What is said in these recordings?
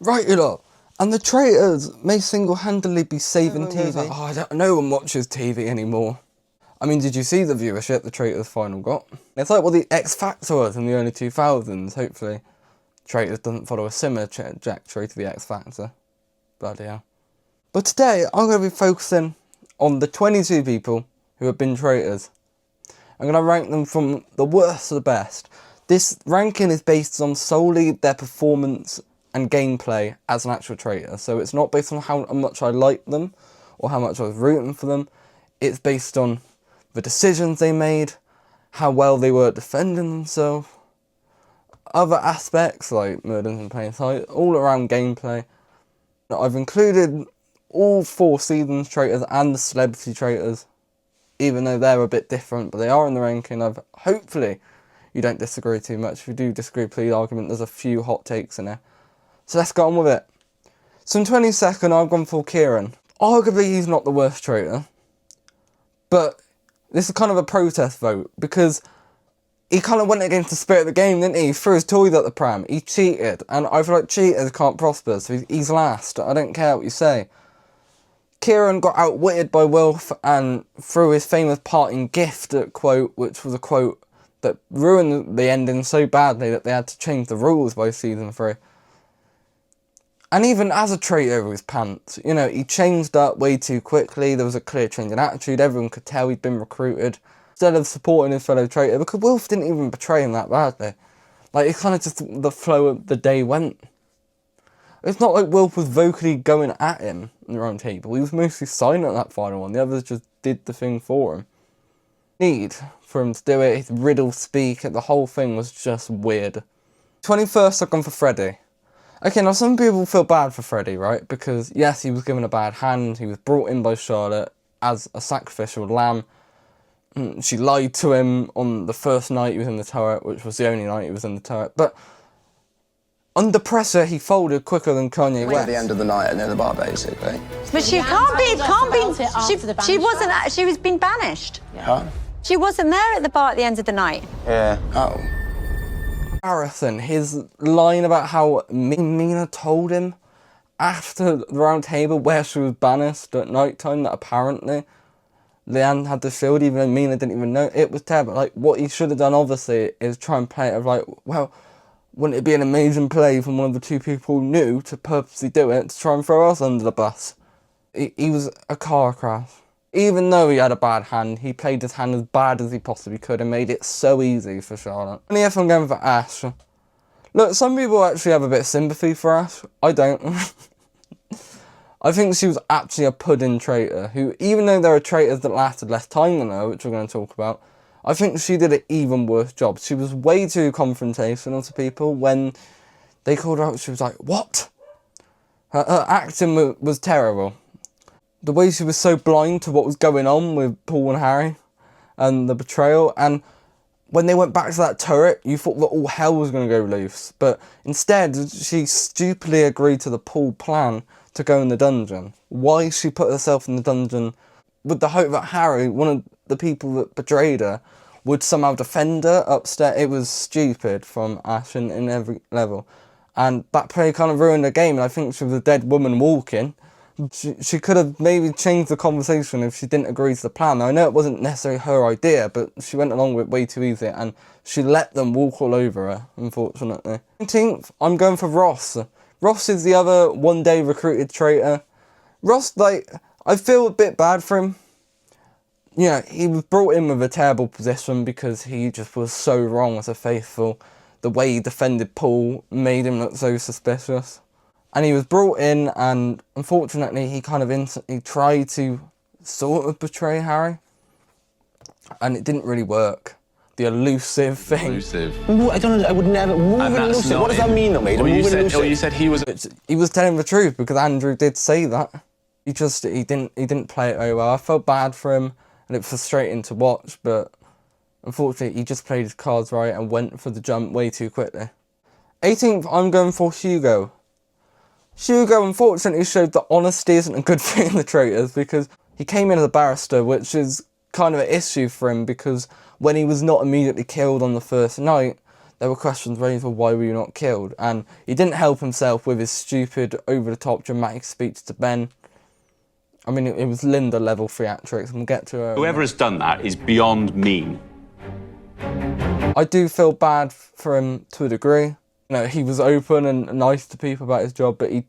Right it up. And the traitors may single-handedly be saving TV. Like, oh, I don't, no one watches TV anymore. I mean, did you see the viewership the Traitors final got? It's like what the X Factor was in the early 2000s. Hopefully, Traitors doesn't follow a similar trajectory to the X Factor. Bloody hell. But today, I'm going to be focusing on the 22 people who have been traitors. I'm going to rank them from the worst to the best. This ranking is based on solely their performance and gameplay as an actual traitor. So it's not based on how much I like them or how much I was rooting for them. It's based on the decisions they made, how well they were defending themselves, other aspects like murders in plain sight, all around gameplay. I've included all 4 seasons traitors and the celebrity traitors, even though they're a bit different, but they are in the ranking. Hopefully you don't disagree too much. If you do disagree, please argument. There's a few hot takes in there. So let's get on with it. So in 22nd, I've gone for Kieran. Arguably, he's not the worst traitor, but this is kind of a protest vote because he kind of went against the spirit of the game, didn't he? He threw his toys at the pram. He cheated, and I feel like cheaters can't prosper, so he's last. I don't care what you say. Kieran got outwitted by Wilf and threw his famous parting gift quote, which was a quote that ruined the ending so badly that they had to change the rules by season 3. And even as a traitor over his pants, you know, he changed up way too quickly. There was a clear change in attitude. Everyone could tell he'd been recruited. Instead of supporting his fellow traitor, because Wilf didn't even betray him that badly. Like, it's kind of just the flow of the day went. It's not like Wilf was vocally going at him in the round table. He was mostly silent at that final one. The others just did the thing for him. Need for him to do it, his riddle speak, the whole thing was just weird. 21st, I've gone for Freddie. Okay, now some people feel bad for Freddie, right? Because, yes, he was given a bad hand. He was brought in by Charlotte as a sacrificial lamb. She lied to him on the first night he was in the turret, which was the only night he was in the turret. But under pressure, he folded quicker than Kanye West. At the end of the night and in the bar, basically. But she can't be. She wasn't. She was been banished. Huh? She wasn't there at the bar at the end of the night. Yeah. Oh. Marathon, his line about how Mina told him after the round table where she was banished at night time that apparently Leanne had the shield even though Mina didn't even know. It was terrible. Like, what he should have done obviously is try and play it of like, well, wouldn't it be an amazing play from one of the 2 people who knew to purposely do it to try and throw us under the bus? He was a car crash. Even though he had a bad hand, he played his hand as bad as he possibly could and made it so easy for Charlotte. And yes, I'm going for Ash. Look, some people actually have a bit of sympathy for Ash. I don't. I think she was actually a pudding traitor who, even though there are traitors that lasted less time than her, which we're going to talk about, I think she did an even worse job. She was way too confrontational to people. When they called her out, she was like, what? Her acting was terrible. The way she was so blind to what was going on with Paul and Harry and the betrayal. And when they went back to that turret, you thought that all hell was going to go loose. But instead, she stupidly agreed to the Paul plan to go in the dungeon. Why she put herself in the dungeon with the hope that Harry, one of the people that betrayed her, would somehow defend her upstairs. It was stupid from Ash in every level. And that play kind of ruined the game. And I think she was a dead woman walking. She could have maybe changed the conversation if she didn't agree to the plan. Now, I know it wasn't necessarily her idea, but she went along with it way too easy, and she let them walk all over her, unfortunately. 19th, I'm going for Ross. Ross is the other one-day recruited traitor. Ross, like, I feel a bit bad for him. You know, he was brought in with a terrible position because he just was so wrong as a faithful. The way he defended Paul made him look so suspicious. And he was brought in, and unfortunately, he kind of he tried to sort of betray Harry, and it didn't really work. The elusive thing. Elusive. I don't know. I would never move elusive. What does that mean, though, mate? You said he was. He was telling the truth because Andrew did say that. He didn't play it very well. I felt bad for him, and it was frustrating to watch. But unfortunately, he just played his cards right and went for the jump way too quickly. 18th, I'm going for Hugo. Hugo unfortunately showed that honesty isn't a good thing in the traitors because he came in as a barrister, which is kind of an issue for him because when he was not immediately killed on the first night, there were questions raised for why were you not killed, and he didn't help himself with his stupid, over-the-top, dramatic speech to Ben. I mean, it was Linda level theatrics, and we'll get to her. Whoever has done that is beyond mean. I do feel bad for him to a degree. You know, he was open and nice to people about his job, but he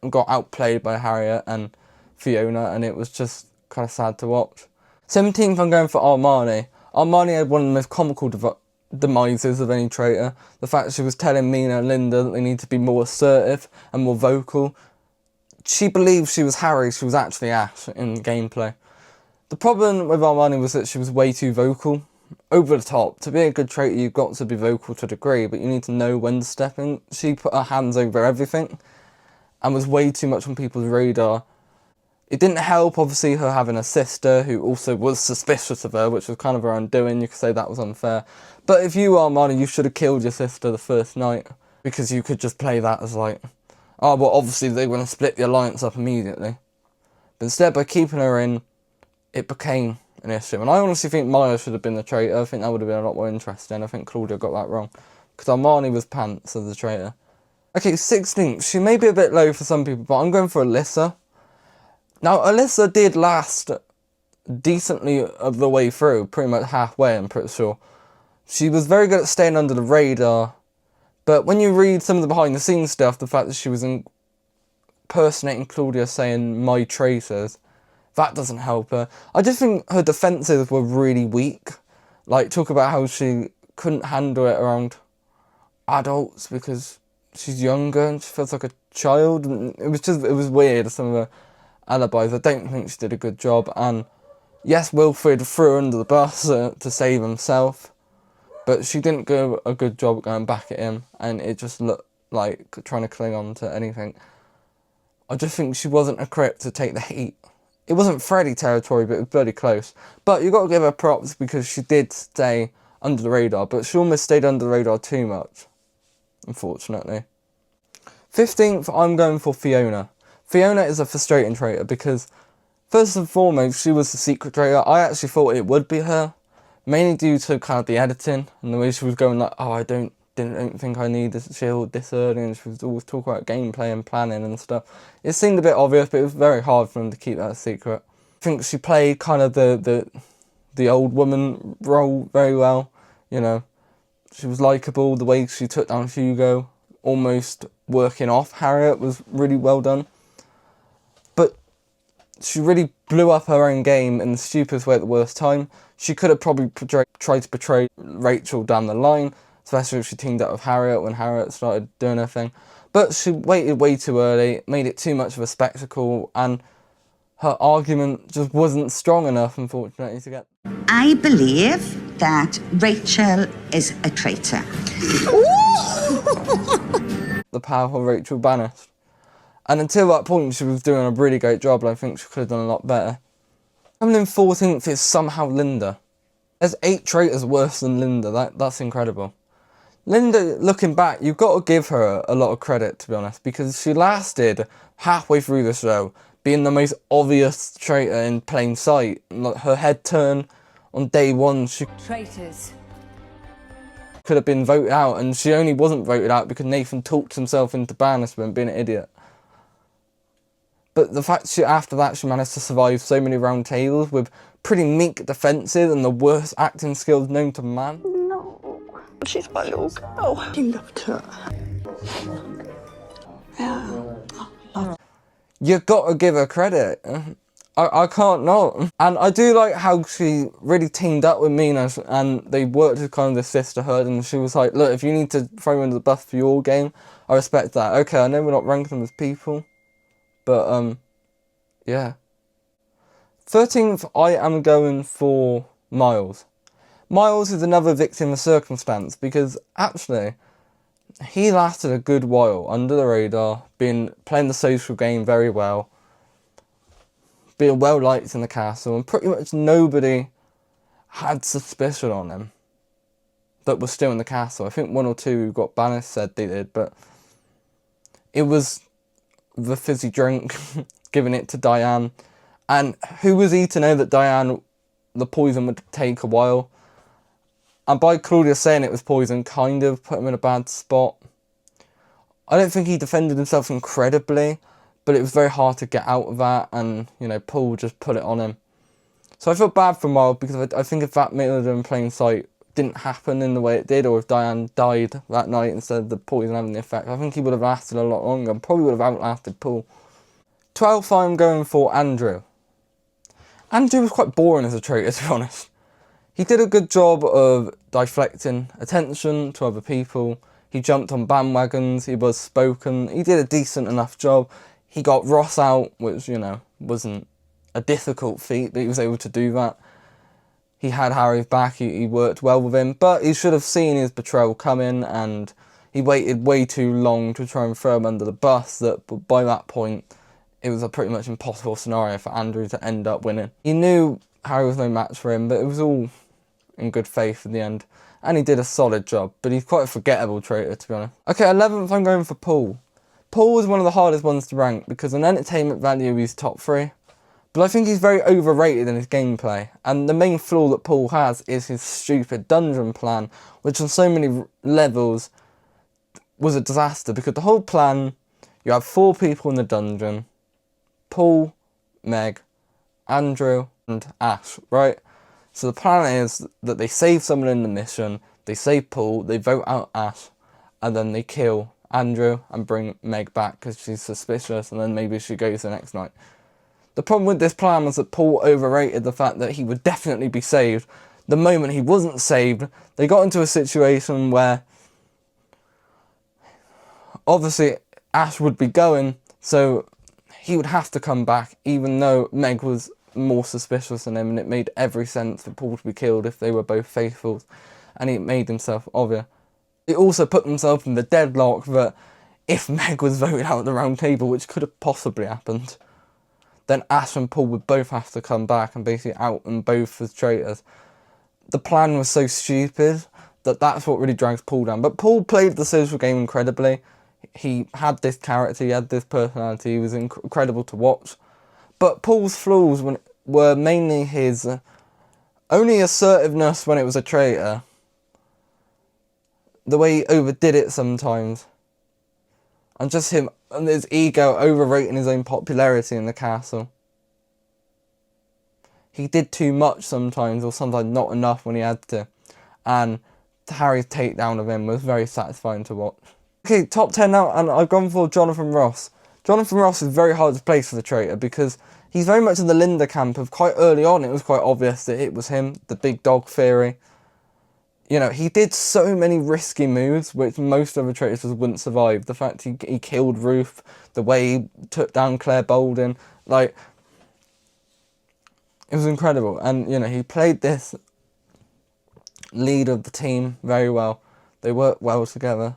got outplayed by Harriet and Fiona, and it was just kind of sad to watch. 17th, I'm going for Armani. Armani had one of the most comical demises of any traitor. The fact she was telling Mina and Linda that they need to be more assertive and more vocal. She believed she was Harry, she was actually Ash in gameplay. The problem with Armani was that she was way too vocal. Over the top. To be a good traitor, you've got to be vocal to a degree, but you need to know when to step in. She put her hands over everything and was way too much on people's radar. It didn't help, obviously, her having a sister who also was suspicious of her, which was kind of her undoing. You could say that was unfair. But if you are Armani, you should have killed your sister the first night, because you could just play that as like, oh, well, obviously they're going to split the alliance up immediately. But instead, by keeping her in, it became an issue. And I honestly think Maya should have been the traitor. I think that would have been a lot more interesting. I think Claudia got that wrong, because Armani was pants as the traitor. Okay, 16th. She may be a bit low for some people, but I'm going for Alyssa. Now, Alyssa did last decently of the way through, pretty much halfway, I'm pretty sure. She was very good at staying under the radar, but when you read some of the behind-the-scenes stuff, the fact that she was impersonating Claudia saying, "my traitors," that doesn't help her. I just think her defences were really weak. Like, talk about how she couldn't handle it around adults because she's younger and she feels like a child. And it was weird, some of her alibis. I don't think she did a good job. And yes, Wilfred threw her under the bus to save himself, but she didn't do a good job at going back at him, and it just looked like trying to cling on to anything. I just think she wasn't equipped to take the heat. It wasn't Freddy territory, but it was bloody close. But you got to give her props because she did stay under the radar, but she almost stayed under the radar too much, unfortunately. 15th, I'm going for Fiona. Fiona is a frustrating traitor because, first and foremost, she was the secret traitor. I actually thought it would be her, mainly due to kind of the editing and the way she was going like, oh, I don't think I need this shield this early, and she was always talking about gameplay and planning and stuff. It seemed a bit obvious, but it was very hard for them to keep that a secret. I think she played kind of the old woman role very well, you know. She was likeable, the way she took down Hugo, almost working off Harriet, was really well done. But she really blew up her own game in the stupidest way at the worst time. She could have probably tried to betray Rachel down the line, especially if she teamed up with Harriet when Harriet started doing her thing. But she waited way too early, made it too much of a spectacle, and her argument just wasn't strong enough, unfortunately, to get... I believe that Rachel is a traitor. The powerful Rachel banished. And until that point, she was doing a really great job, and I think she could have done a lot better. Coming in 14th is somehow Linda. There's 8 traitors worse than Linda. That's incredible. Linda, looking back, you've got to give her a lot of credit, to be honest, because she lasted halfway through the show being the most obvious traitor in plain sight. Her head turn on day 1, she Traitors. could have been voted out, and she only wasn't voted out because Nathan talked himself into banishment, being an idiot. But the fact after that she managed to survive so many round tables with pretty meek defences and the worst acting skills known to man. She's my little girl. He loved her. Yeah. You got to give her credit. I can't not. And I do like how she really teamed up with Mina and they worked as kind of the sisterhood, and she was like, look, if you need to throw me under the bus for your game, I respect that. Okay, I know we're not ranking them as people, but yeah. 13th, I am going for Miles. Miles is another victim of circumstance because actually he lasted a good while under the radar, playing the social game very well, being well liked in the castle, and pretty much nobody had suspicion on him that was still in the castle. I think 1 or 2 who got banished said they did, but it was the fizzy drink, giving it to Diane, and who was he to know that Diane, the poison would take a while? And by Claudia saying it was poison, kind of put him in a bad spot. I don't think he defended himself incredibly, but it was very hard to get out of that, and, you know, Paul just put it on him. So I feel bad for Miles, because I think if that murder in plain sight didn't happen in the way it did, or if Diane died that night instead of the poison having the effect, I think he would have lasted a lot longer and probably would have outlasted Paul. 12th, I'm going for Andrew. Andrew was quite boring as a traitor, to be honest. He did a good job of deflecting attention to other people. He jumped on bandwagons, he was spoken, he did a decent enough job. He got Ross out, which, you know, wasn't a difficult feat, but he was able to do that. He had Harry's back, he worked well with him, but he should have seen his betrayal coming, and he waited way too long to try and throw him under the bus, that by that point, it was a pretty much impossible scenario for Andrew to end up winning. He knew Harry was no match for him, but it was all in good faith in the end. And he did a solid job, but he's quite a forgettable traitor, to be honest. Okay, 11th, I'm going for Paul. Paul was one of the hardest ones to rank, because in entertainment value, he's top 3. But I think he's very overrated in his gameplay. And the main flaw that Paul has is his stupid dungeon plan, which on so many levels was a disaster, because the whole plan, you have 4 people in the dungeon: Paul, Meg, Andrew, and Ash, right? So the plan is that they save someone in the mission, they save Paul, they vote out Ash, and then they kill Andrew and bring Meg back because she's suspicious, and then maybe she goes the next night. The problem with this plan was that Paul overrated the fact that he would definitely be saved. The moment he wasn't saved, they got into a situation where obviously Ash would be going, so he would have to come back, even though Meg was more suspicious than him, and it made every sense for Paul to be killed if they were both faithfuls, and he made himself obvious. He also put himself in the deadlock that if Meg was voted out at the round table, which could have possibly happened, then Ash and Paul would both have to come back and basically out them both as traitors. The plan was so stupid that that's what really drags Paul down. But Paul played the social game incredibly. He had this character, he had this personality, he was incredible to watch. But Paul's flaws were mainly his only assertiveness when it was a traitor. The way he overdid it sometimes. And just him and his ego overrating his own popularity in the castle. He did too much sometimes, or sometimes not enough when he had to. And Harry's takedown of him was very satisfying to watch. Okay, top 10 now, and I've gone for Jonathan Ross. Jonathan Ross is very hard to place for the traitor because he's very much in the Linda camp of quite early on. It was quite obvious that it was him, the big dog theory. You know, he did so many risky moves which most other traitors wouldn't survive. The fact he killed Ruth, the way he took down Claire Bolden, like, it was incredible. And, you know, he played this leader of the team very well. They worked well together.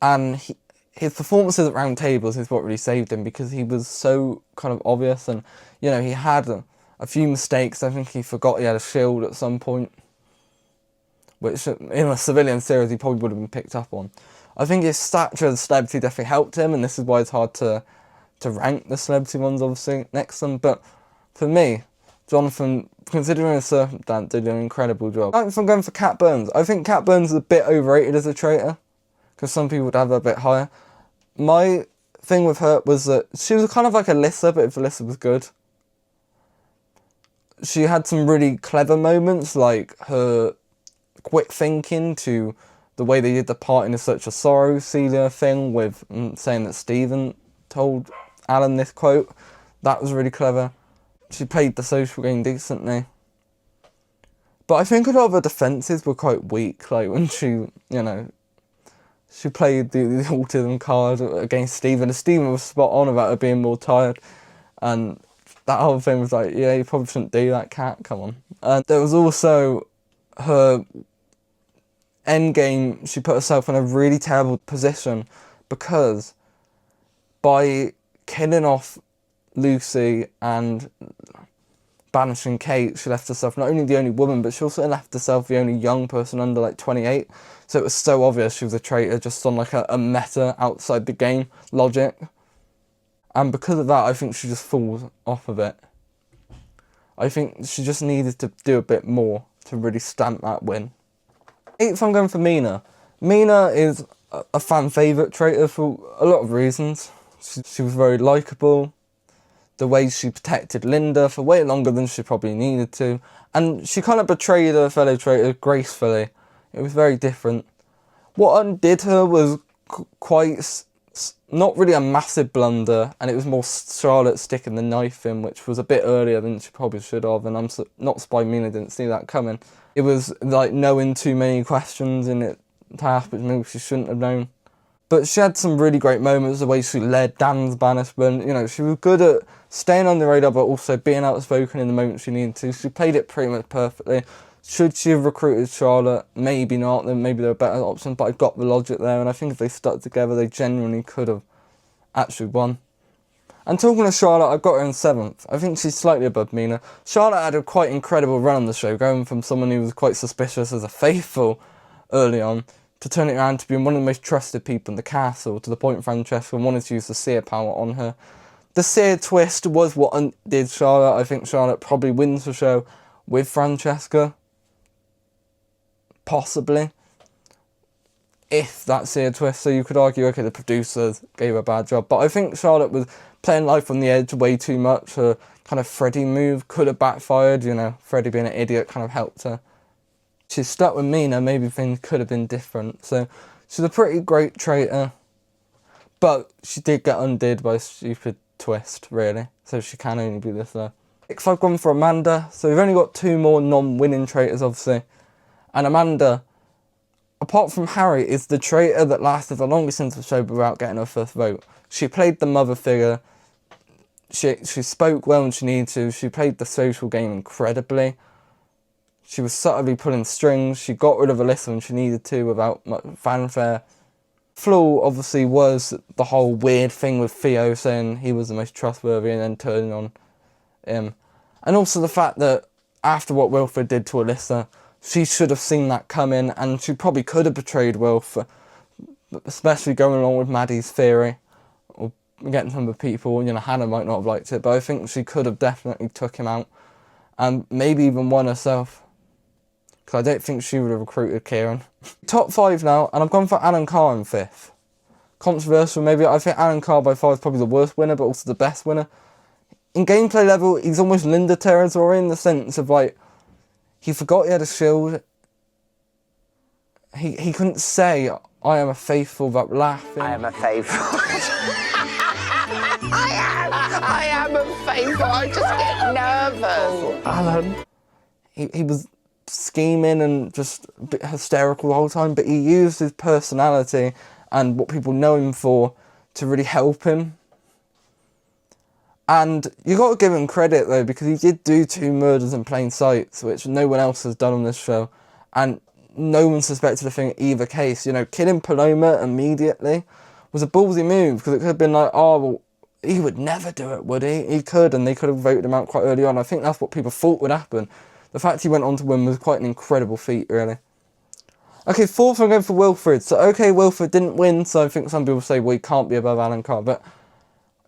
And his performances at round tables is what really saved him, because he was so kind of obvious, and, you know, he had a few mistakes. I think he forgot he had a shield at some point, which in a civilian series he probably would have been picked up on. I think his stature as a celebrity definitely helped him, and this is why it's hard to rank the celebrity ones obviously next to them. But for me, Jonathan, considering his circumstance, did an incredible job. I'm going for Cat Burns. I think Cat Burns is a bit overrated as a traitor, because some people would have her a bit higher. My thing with her was that she was kind of like Alyssa, but if Alyssa was good. She had some really clever moments, like her quick thinking to the way they did the Parting is Such a Sorrow Celia thing with saying that Stephen told Alan this quote. That was really clever. She played the social game decently. But I think a lot of her defences were quite weak, like when she, you know, she played the autism card against Stephen, and Stephen was spot on about her being more tired, and that whole thing was like, yeah, you probably shouldn't do that, Cat, come on. And there was also her endgame. She put herself in a really terrible position, because by killing off Lucy and banishing Kate, she left herself not only the only woman, but she also left herself the only young person under like 28. So it was so obvious she was a traitor, just on like a meta outside the game logic. And because of that, I think she just falls off of it. I think she just needed to do a bit more to really stamp that win. 8th, I'm going for Mina. Mina is a fan favourite traitor for a lot of reasons. She was very likeable. The way she protected Linda for way longer than she probably needed to. And she kind of betrayed her fellow traitor gracefully. It was very different. What undid her was quite, not really a massive blunder, and it was more Charlotte sticking the knife in, which was a bit earlier than she probably should have, and I'm not surprised Mina didn't see that coming. It was like knowing too many questions in it task, which maybe she shouldn't have known. But she had some really great moments, the way she led Dan's banishment. You know, she was good at staying on the radar, but also being outspoken in the moments she needed to. She played it pretty much perfectly. Should she have recruited Charlotte? Maybe not, then maybe there were better options, but I got the logic there, and I think if they stuck together, they genuinely could have actually won. And talking of Charlotte, I've got her in 7th. I think she's slightly above Mina. Charlotte had a quite incredible run on the show, going from someone who was quite suspicious as a faithful early on, to turn it around to being one of the most trusted people in the castle, to the point Francesca wanted to use the seer power on her. The seer twist was what undid Charlotte. I think Charlotte probably wins the show with Francesca. Possibly. If that seer twist, so you could argue, okay, the producers gave her a bad job. But I think Charlotte was playing life on the edge way too much. Her kind of Freddie move could have backfired, you know, Freddie being an idiot kind of helped her. She's stuck with Mina, maybe things could have been different. So she's a pretty great traitor, but she did get undid by a stupid twist, really. So she can only be this low. 6th, I've gone for Amanda. So we've only got 2 more non-winning traitors, obviously. And Amanda, apart from Harry, is the traitor that lasted the longest into the show without getting her first vote. She played the mother figure. She spoke well when she needed to. She played the social game incredibly. She was subtly pulling strings. She got rid of Alyssa when she needed to without much fanfare. Flaw, obviously, was the whole weird thing with Theo saying he was the most trustworthy and then turning on him. And also the fact that after what Wilfred did to Alyssa, she should have seen that coming, and she probably could have betrayed Wilf, especially going along with Maddie's theory, or getting some of the people. You know, Hannah might not have liked it, but I think she could have definitely took him out, and maybe even won herself. Because I don't think she would have recruited Kieran. Top 5 now, and I've gone for Alan Carr in 5th. Controversial, maybe. I think Alan Carr by far is probably the worst winner, but also the best winner. In gameplay level, he's almost Linda territory in the sense of, like, he forgot he had a shield. He couldn't say, I am a faithful, without laughing. I am a faithful. I am a faithful. I just get nervous. Alan. He was scheming and just a bit hysterical the whole time, but he used his personality and what people know him for to really help him. And you got to give him credit though, because he did do 2 murders in plain sight, which no one else has done on this show, and no one suspected a thing in either case. You know, killing Paloma immediately was a ballsy move, because it could have been like, oh, well, he would never do it, would he? He could, and they could have voted him out quite early on. I think that's what people thought would happen. The fact he went on to win was quite an incredible feat, really. Okay, 4th, I'm going for Wilfred. So, okay, Wilfred didn't win, so I think some people say, well, he can't be above Alan Carr. But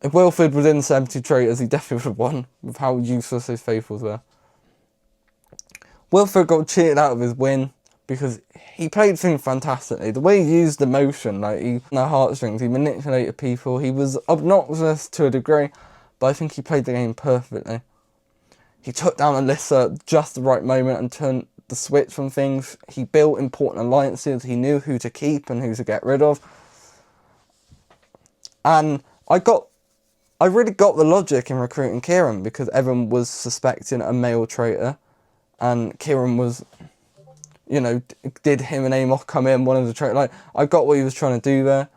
if Wilfred was in 70 traitors, he definitely would have won, with how useless his faithfuls were. Wilfred got cheated out of his win, because he played things fantastically. The way he used emotion, like, he no heartstrings, he manipulated people. He was obnoxious to a degree, but I think he played the game perfectly. He took down Alyssa at just the right moment and turned the switch from things. He built important alliances. He knew who to keep and who to get rid of. And I really got the logic in recruiting Kieran, because everyone was suspecting a male traitor. And Kieran was, you know, did him and Amos come in, one of the traitors. Like, I got what he was trying to do there.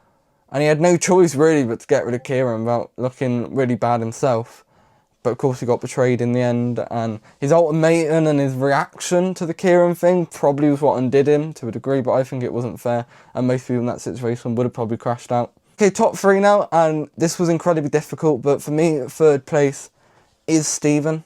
And he had no choice really but to get rid of Kieran without looking really bad himself. But of course he got betrayed in the end, and his ultimatum and his reaction to the Kieran thing probably was what undid him to a degree, but I think it wasn't fair, and most people in that situation would have probably crashed out. Okay, top 3 now, and this was incredibly difficult, but for me, 3rd place is Stephen.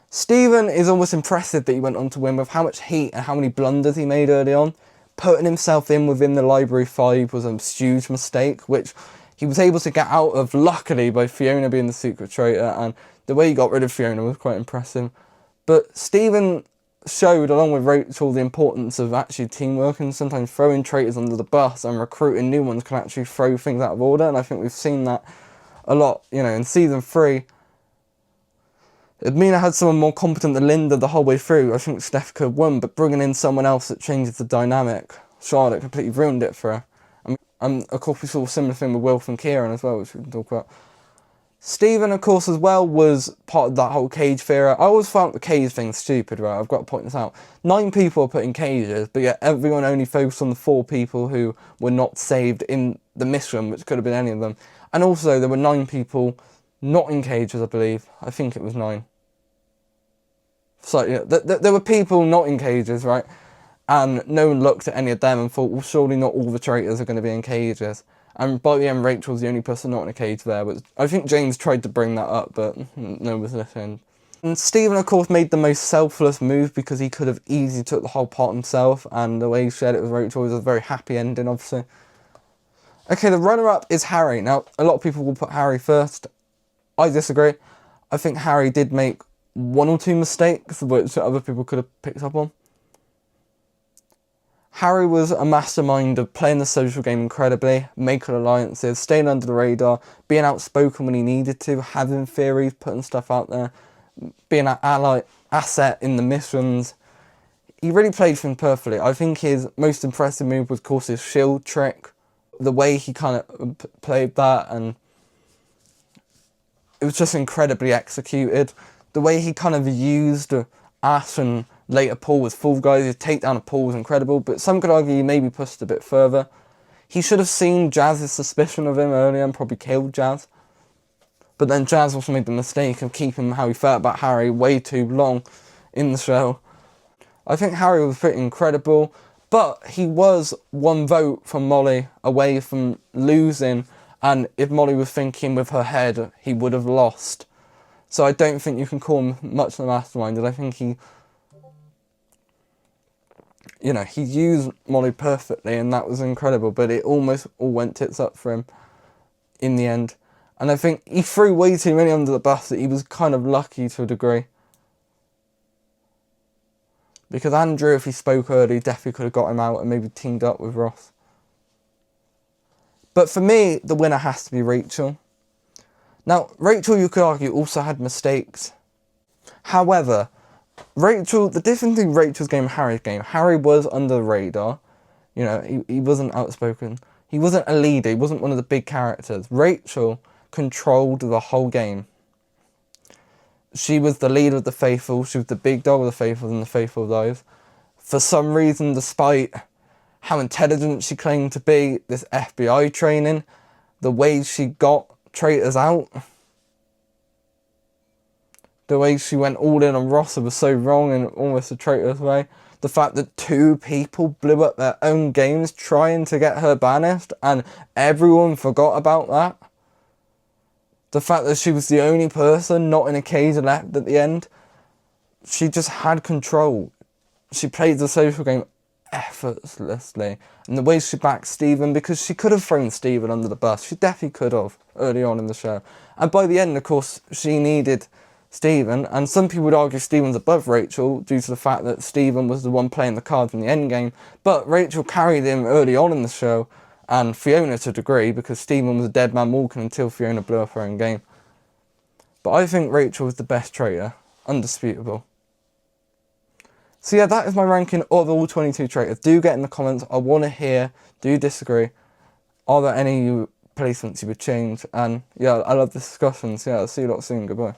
Stephen is almost impressive that he went on to win with how much heat and how many blunders he made early on. Putting himself in within the Library 5 was a huge mistake, which he was able to get out of, luckily, by Fiona being the secret traitor, and the way he got rid of Fiona was quite impressive. But Stephen showed, along with Rachel, the importance of actually teamwork, and sometimes throwing traitors under the bus and recruiting new ones can actually throw things out of order, and I think we've seen that a lot, you know, in season 3. If Mina had someone more competent than Linda the whole way through, I think Steph could have won, but bringing in someone else that changes the dynamic, Charlotte, completely ruined it for her. And of course we saw a similar thing with Wilf and Kieran as well, which we can talk about. Stephen, of course, as well, was part of that whole cage theory. I always found the cage thing stupid, right? I've got to point this out. 9 people are put in cages, but yet everyone only focused on the 4 people who were not saved in the mission, which could have been any of them. And also, there were 9 people not in cages, I believe. I think it was 9. So, yeah, there were people not in cages, right? And no one looked at any of them and thought, well, surely not all the traitors are going to be in cages. And by the end, Rachel's the only person not in a cage there. But I think James tried to bring that up, but no one was listening. And Stephen, of course, made the most selfless move because he could have easily took the whole part himself. And the way he shared it with Rachel was a very happy ending, obviously. Okay, the runner-up is Harry. Now, a lot of people will put Harry first. I disagree. I think Harry did make 1 or 2 mistakes, which other people could have picked up on. Harry was a mastermind of playing the social game incredibly, making alliances, staying under the radar, being outspoken when he needed to, having theories, putting stuff out there, being an asset in the missions. He really played things perfectly. I think his most impressive move was, of course, his shield trick. The way he kind of played that, and it was just incredibly executed. The way he kind of used Ash and later Paul was Fall Guys. His takedown of Paul was incredible, but some could argue he maybe pushed a bit further. He should have seen Jazz's suspicion of him earlier and probably killed Jazz. But then Jazz also made the mistake of keeping how he felt about Harry way too long in the show. I think Harry was pretty incredible, but he was 1 vote from Molly away from losing, and if Molly was thinking with her head, he would have lost. So I don't think you can call him much of a mastermind, and I think he used Molly perfectly, and that was incredible, but it almost all went tits up for him in the end. And I think he threw way too many under the bus that he was kind of lucky to a degree. Because Andrew, if he spoke early, definitely could have got him out and maybe teamed up with Ross. But for me, the winner has to be Rachel. Now, Rachel, you could argue, also had mistakes. However, Rachel, the difference between Rachel's game and Harry's game, Harry was under the radar. You know, he wasn't outspoken. He wasn't a leader. He wasn't one of the big characters. Rachel controlled the whole game. She was the leader of the faithful. She was the big dog of the faithful and the faithful dies. For some reason, despite how intelligent she claimed to be, this FBI training, the way she got traitors out, the way she went all in on Ross was so wrong in almost a traitorous way. The fact that 2 people blew up their own games trying to get her banished and everyone forgot about that. The fact that she was the only person not in a cage left at the end. She just had control. She played the social game effortlessly. And the way she backed Stephen, because she could have thrown Stephen under the bus. She definitely could have early on in the show. And by the end, of course, she needed Stephen. And some people would argue Stephen's above Rachel due to the fact that Stephen was the one playing the cards in the end game. But Rachel carried him early on in the show. And Fiona to a degree, because Stephen was a dead man walking until Fiona blew up her own game. But I think Rachel was the best traitor. Undisputable. So yeah, that is my ranking of all 22 traitors. Do get in the comments. I want to hear. Do you disagree? Are there any placements you would change? And yeah, I love the discussions. Yeah, I'll see you lot soon. Goodbye.